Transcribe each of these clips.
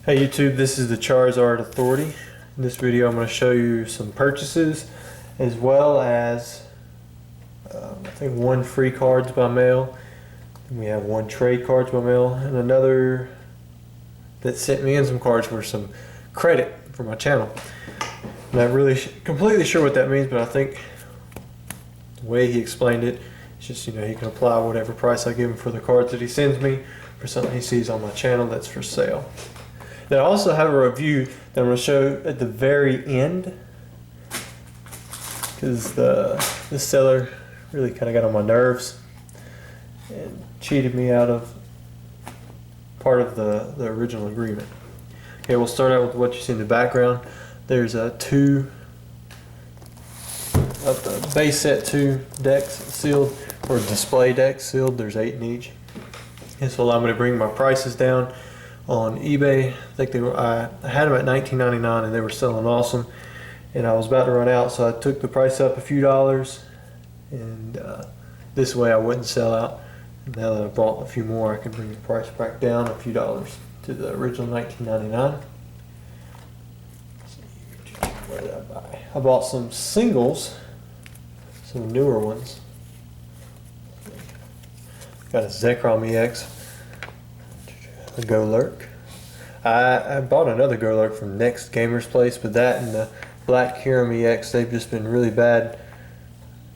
Hey YouTube, this is the Charizard Authority. In this video I'm going to show you some purchases as well as I think one free cards by mail. And we have one trade cards by mail and another that sent me in some cards for some credit for my channel. I'm not really completely sure what that means, but I think the way he explained it, it's just, he can apply whatever price I give him for the cards that he sends me for something he sees on my channel that's for sale. Then I also have a review that I'm going to show at the very end, because the seller really kind of got on my nerves and cheated me out of part of the original agreement. Okay, we'll start out with what you see in the background. There's two of the base set 2 decks sealed, or display decks sealed. There's 8 in each. This will allow me to bring my prices down on eBay. I think I had them at $19.99 and they were selling awesome, and I was about to run out, so I took the price up a few dollars, and this way I wouldn't sell out. Now that I bought a few more, I can bring the price back down a few dollars to the original $19.99. What did I buy? I bought some singles, some newer ones. Got a Zekrom EX, a Go Lurk. I bought another Go Lurk from Next Gamer's Place, but that and the Black Hiram EX, they've just been really bad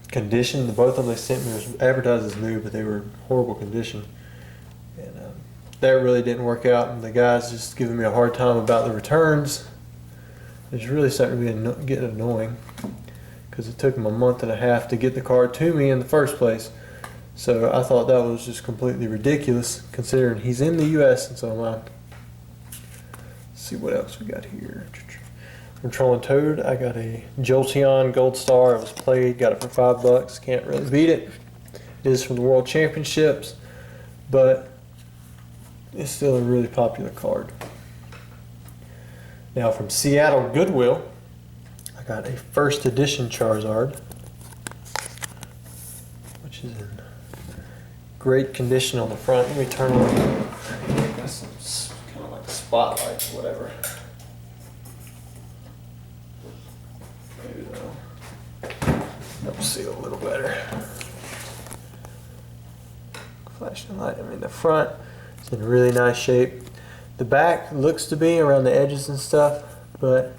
condition. Both of them they sent me was advertised as new, but they were in horrible condition. And that really didn't work out, and the guys just giving me a hard time about the returns. It's really starting to get annoying, because it took them a month and a half to get the card to me in the first place. So I thought that was just completely ridiculous, considering he's in the US, and so am I. Let's see what else we got here. From Troll and Toad, I got a Jolteon Gold Star. It was played, got it for $5. Can't really beat it. It is from the World Championships, but it's still a really popular card. Now from Seattle Goodwill, I got a first edition Charizard, which is in great condition on the front. Let me turn on, got some kind of like spotlights or whatever. Maybe that'll help see a little better. Flashing light. The front is in really nice shape. The back looks to be around the edges and stuff, but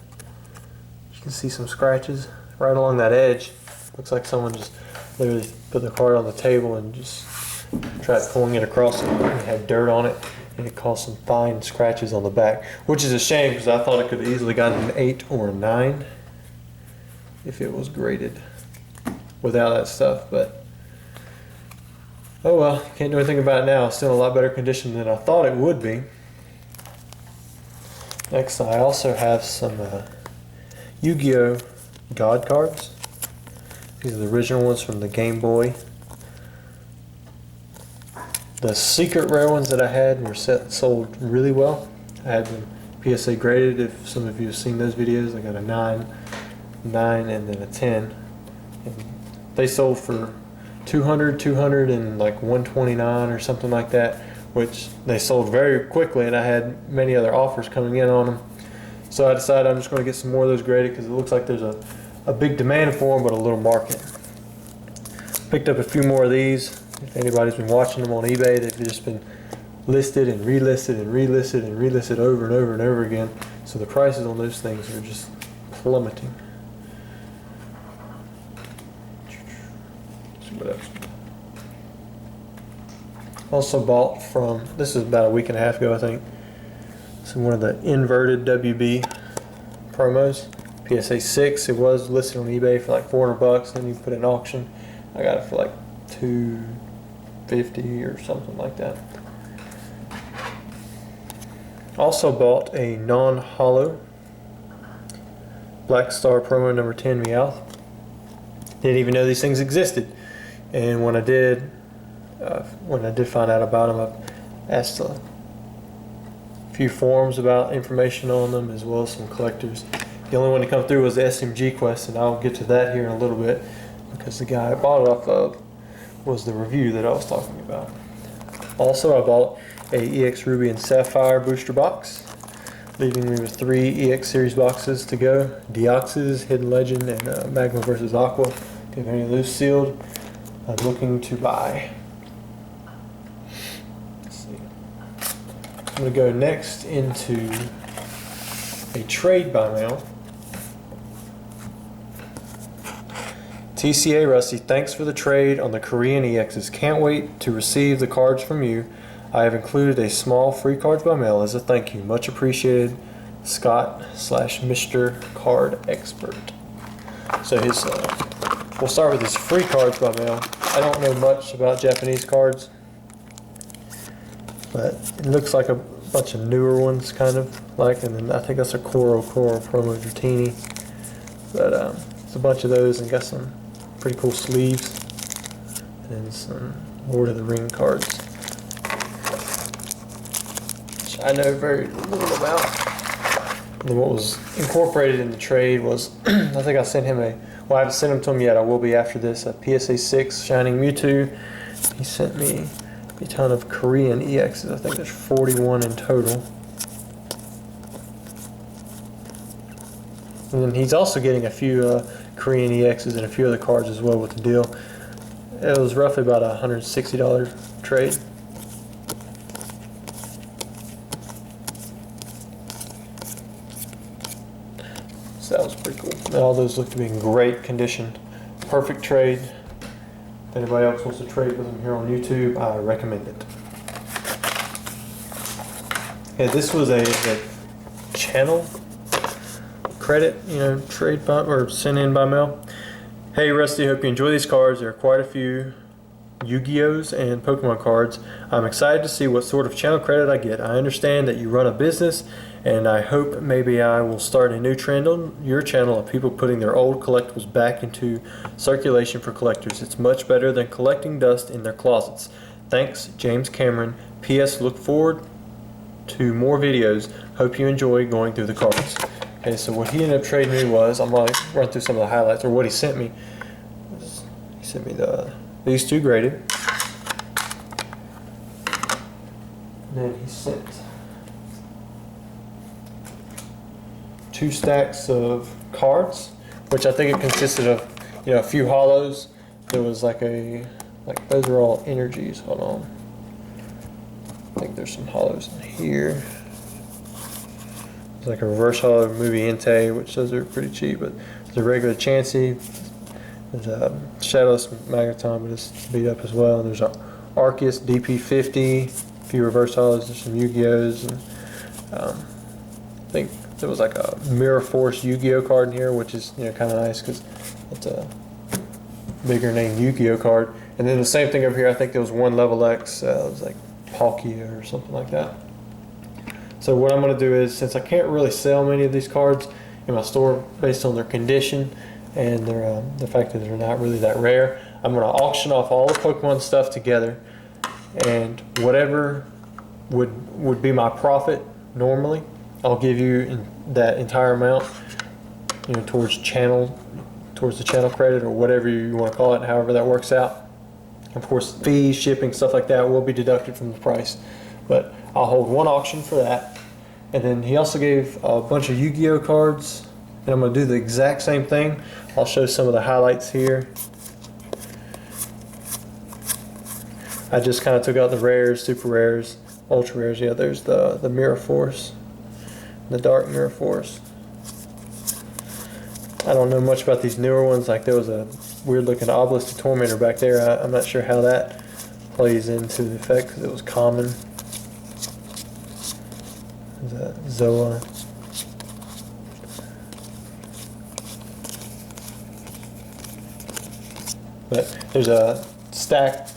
you can see some scratches right along that edge. Looks like someone just literally put the card on the table and just tried pulling it across it. It had dirt on it, and it caused some fine scratches on the back, which is a shame, because I thought it could have easily gotten an 8 or a 9 if it was graded without that stuff. But oh well, can't do anything about it now. It's still in a lot better condition than I thought it would be. Next, I also have some Yu-Gi-Oh! God cards. These are the original ones from the Game Boy. The secret rare ones that I had were sold really well. I had them PSA graded. If some of you have seen those videos, I got a 9, and then a 10. And they sold for 200, and like 129 or something like that, which they sold very quickly, and I had many other offers coming in on them. So I decided I'm just going to get some more of those graded, because it looks like there's a big demand for them, but a little market. Picked up a few more of these. If anybody's been watching them on eBay, they've just been listed and relisted and relisted and relisted over and over and over again. So the prices on those things are just plummeting. Let's see what else. Also bought from, this is about a week and a half ago I think, so one of the inverted WB promos, PSA 6. It was listed on eBay for like $400, then you put it in auction. I got it for like $250 or something like that. Also bought a non-hollow Black Star promo number 10 Meowth. Didn't even know these things existed, and when I did find out about them, I asked a few forums about information on them, as well as some collectors. The only one to come through was the SMG Quest, and I'll get to that here in a little bit, because the guy I bought it off of was the review that I was talking about. Also, I bought a EX Ruby and Sapphire booster box. leaving me with 3 EX Series boxes to go. Deoxys, Hidden Legend, and Magma vs. Aqua. If any of those sealed, I'm looking to buy. Let's see. I'm going to go next into a trade by mail. TCA Rusty, thanks for the trade on the Korean EXs. Can't wait to receive the cards from you. I have included a small free cards by mail as a thank you. Much appreciated, Scott/Mr. Card Expert. So his, we'll start with his free cards by mail. I don't know much about Japanese cards, but it looks like a bunch of newer ones, kind of like, and then I think that's a Coral Promo Dratini. But it's a bunch of those and got some pretty cool sleeves and some Lord of the Ring cards, which I know very little about. And then what was incorporated in the trade was, I think I sent him well, I haven't sent him to him yet, I will be after this, a PSA 6 Shining Mewtwo. He sent me a ton of Korean EXs. I think there's 41 in total. And then he's also getting a few Korean EXs and a few other cards as well with the deal. It was roughly about a $160 trade. So that was pretty cool. And all those look to be in great condition. Perfect trade. If anybody else wants to trade with him here on YouTube, I recommend it. Yeah, this was a channel credit, trade by, or sent in by mail. Hey Rusty, hope you enjoy these cards. There are quite a few Yu-Gi-Ohs and Pokemon cards. I'm excited to see what sort of channel credit I get. I understand that you run a business, and I hope maybe I will start a new trend on your channel of people putting their old collectibles back into circulation for collectors. It's much better than collecting dust in their closets. Thanks, James Cameron. P.S. Look forward to more videos. Hope you enjoy going through the cards. Okay, so what he ended up trading me was, I'm going to run through some of the highlights, or what he sent me. He sent me these 2 graded. And then he sent 2 stacks of cards, which I think it consisted of, a few hollows. There was those are all energies. Hold on. I think there's some hollows in here. It's like a reverse hollow movie Entei, which those are pretty cheap, but there's a regular Chansey. There's a Shadowless Magneton, but it's beat up as well. And there's an Arceus DP50, a few reverse hollows, there's some Yu-Gi-Ohs, and I think there was like a Mirror Force Yu-Gi-Oh card in here, which is kind of nice because it's a bigger name Yu-Gi-Oh card. And then the same thing over here, I think there was one Level X, it was like Palkia or something like that. So what I'm going to do is, since I can't really sell many of these cards in my store based on their condition and the fact that they're not really that rare, I'm going to auction off all the Pokemon stuff together, and whatever would be my profit normally, I'll give you that entire amount, towards the channel credit, or whatever you want to call it, however that works out. Of course, fees, shipping, stuff like that will be deducted from the price, but I'll hold one auction for that. And then he also gave a bunch of Yu-Gi-Oh cards, and I'm going to do the exact same thing. I'll show some of the highlights here. I just kind of took out the rares, super rares, ultra rares. Yeah, there's the Mirror Force, the Dark Mirror Force. I don't know much about these newer ones. Like there was a weird looking Obelisk the Tormentor back there. I'm not sure how that plays into the effect because it was common. There's a Zoa. But there's a stack,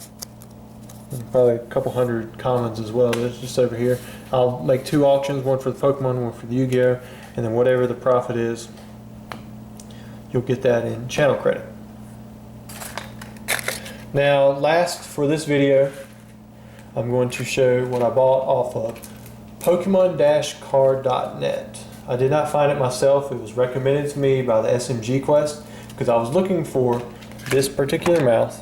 probably a couple hundred commons as well. There's just over here. I'll make 2 auctions, one for the Pokemon, one for the Yu-Gi-Oh, and then whatever the profit is, you'll get that in channel credit. Now, last for this video, I'm going to show what I bought off of Pokemon-card.net. I did not find it myself. It was recommended to me by the SMG Quest because I was looking for this particular Meowth.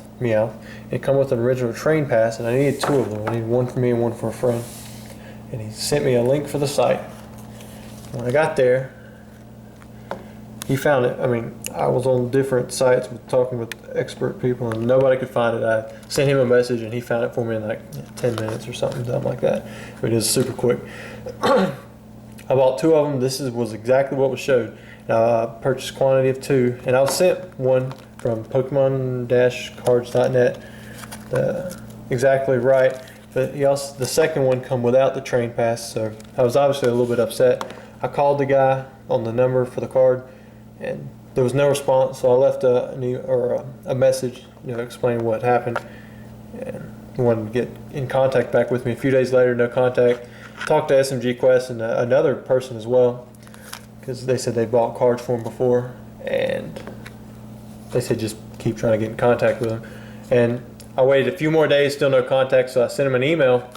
It come with an original train pass, and I needed 2 of them. I needed one for me and one for a friend. And he sent me a link for the site. when I got there, he found it. I mean, I was on different sites talking with expert people, and nobody could find it. I sent him a message, and he found it for me in like 10 minutes or something like that. It is super quick. I bought 2 of them. This was exactly what was showed. I purchased a quantity of 2, and I was sent one from Pokemon-cards.net. Exactly right. But the second one come without the train pass, so I was obviously a little bit upset. I called the guy on the number for the card, and there was no response, so I left a message, explaining what happened, and he wanted to get in contact back with me. A few days later, no contact. Talked to SMG Quest and another person as well, because they said they bought cards for him before, and they said just keep trying to get in contact with him. And I waited a few more days, still no contact, so I sent him an email,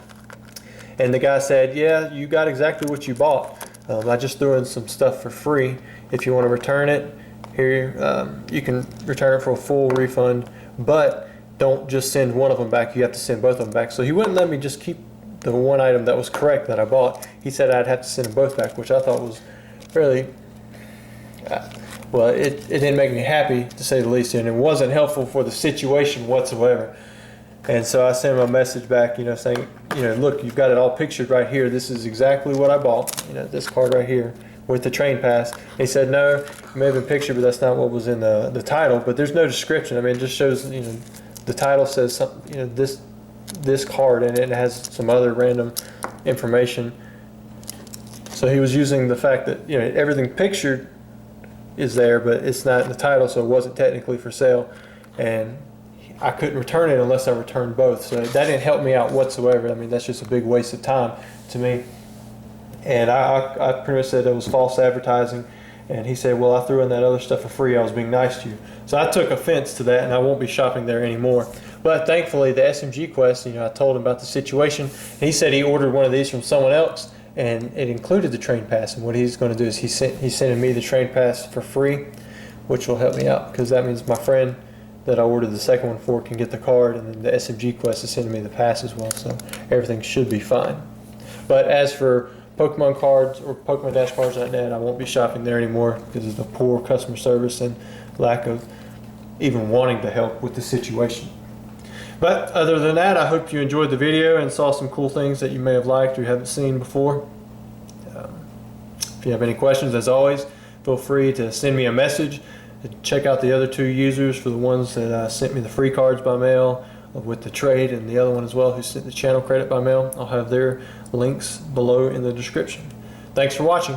and the guy said, yeah, you got exactly what you bought. I just threw in some stuff for free. If you want to return it, here you can return it for a full refund, but don't just send one of them back. You have to send both of them back. So he wouldn't let me just keep the one item that was correct that I bought. He said I'd have to send them both back, which I thought was really, well, it didn't make me happy, to say the least, and it wasn't helpful for the situation whatsoever. And so I sent him a message back, saying, look, you've got it all pictured right here. This is exactly what I bought, this card right here with the train pass. He said, no, it may have been pictured, but that's not what was in the title. But there's no description. I mean, it just shows, the title says something, this card, and it has some other random information. So he was using the fact that, everything pictured is there, but it's not in the title, so it wasn't technically for sale. And I couldn't return it unless I returned both. So that didn't help me out whatsoever. I mean, that's just a big waste of time to me. And I pretty much said it was false advertising. And he said, well, I threw in that other stuff for free. I was being nice to you. So I took offense to that, and I won't be shopping there anymore. But thankfully, the SMG Quest, I told him about the situation. And he said he ordered one of these from someone else, and it included the train pass. And what he's going to do is he's sending me the train pass for free, which will help me out, because that means my friend that I ordered the second one for can get the card, and then the SMG Quest is sending me the pass as well, so everything should be fine. But as for Pokemon cards or Pokemon-cards.net, I won't be shopping there anymore because of the poor customer service and lack of even wanting to help with the situation. But other than that, I hope you enjoyed the video and saw some cool things that you may have liked or haven't seen before. If you have any questions, as always, feel free to send me a message. Check out the other 2 users for the ones that sent me the free cards by mail with the trade, and the other one as well who sent the channel credit by mail. I'll have their links below in the description. Thanks for watching.